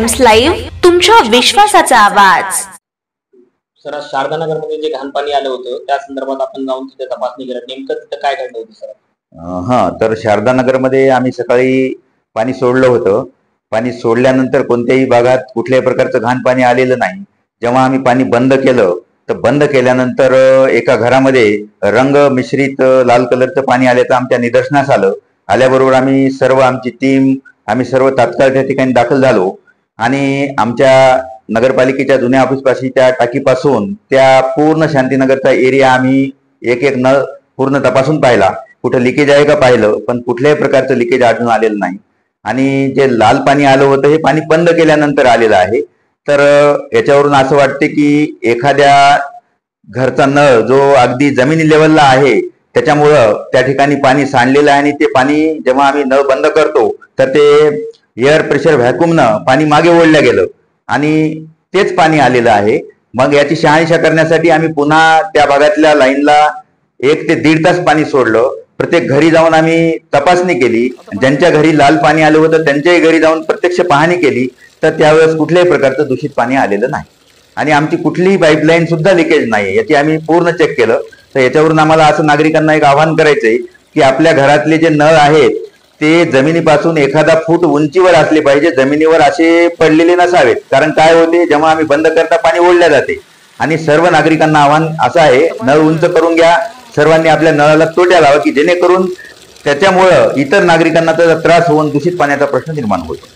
Times live, तुमच्या विश्वासाचा आवाज। सर, आज शारदानगरमध्ये जे घाण पाणी आलं होतं त्या संदर्भात आपण जाऊन तिथे तपासणी केली, नेमकं तिथे काय घडलं होतं सर? तर शारदानगरमध्ये आम्ही सकाळी पाणी सोडलं होतं। पाणी सोडल्यानंतर कोणत्याही भागात कुठल्याही प्रकारचं घाण पाणी आलेलं नाही। जेव्हा आम्ही पाणी बंद केलं तर बंद केल्यानंतर एका घरामध्ये रंग मिश्रित लाल कलरचं पाणी आल्याचं आमच्या निदर्शनास आलं। आल्याबरोबर आम्ही सर्व आमची टीम आम्ही सर्व तात्काळ त्या ठिकाणी दाखल झालो आणि आमच्या नगरपालिकेच्या जुन्या ऑफिसपाशीच्या टाकीपासून त्या पूर्ण शांतीनगरचा एरिया आम्ही एक एक नळ पूर्ण तपासून पाहिला। कुठं लिकेज आहे का पाहिलं, पण कुठल्याही प्रकारचं लिकेज अजून आलेलं नाही। आणि जे लाल पाणी आलं होतं हे पाणी बंद केल्यानंतर आलेलं आहे। तर याच्यावरून असं वाटते की एखाद्या घरचा नळ जो अगदी जमिनी लेवलला आहे त्याच्यामुळं त्या ठिकाणी पाणी सांडलेलं आहे आणि ते पाणी जेव्हा आम्ही नळ बंद करतो तर ते एअर प्रेशर व्हॅक्यूमनं पाणी मागे ओढलं गेलं आणि तेच पाणी आलेलं आहे। मग याची शहानिशा करण्यासाठी आम्ही पुन्हा त्या भागातल्या लाईनला 1 ते 1.5 तास पाणी सोडलं। प्रत्येक घरी जाऊन आम्ही तपासणी केली। ज्यांच्या घरी लाल पाणी आलं होतं त्यांच्याही घरी जाऊन प्रत्यक्ष पाहणी केली तर त्यावेळेस कुठल्याही प्रकारचं दूषित पाणी आलेलं नाही आणि आमची कुठलीही पाईपलाईन सुद्धा लिकेज नाही, याची आम्ही पूर्ण चेक केलं। तर याच्यावरून आम्हाला असं नागरिकांना एक आवाहन करायचंय की आपल्या घरातले जे नळ आहेत ते जमिनीपासून एखादा फूट उंचीवर असले पाहिजे, जमिनीवर असे पडलेले नसावेत। कारण काय होते, जेव्हा आम्ही बंद करता पाणी ओढल्या जाते। आणि सर्व नागरिकांना आवाहन असं आहे, नळ उंच करून घ्या, सर्वांनी आपल्या नळाला तोट्या लावा की जेणेकरून त्याच्यामुळं इतर नागरिकांना त्याचा त्रास होऊन दूषित पाण्याचा प्रश्न निर्माण होतो।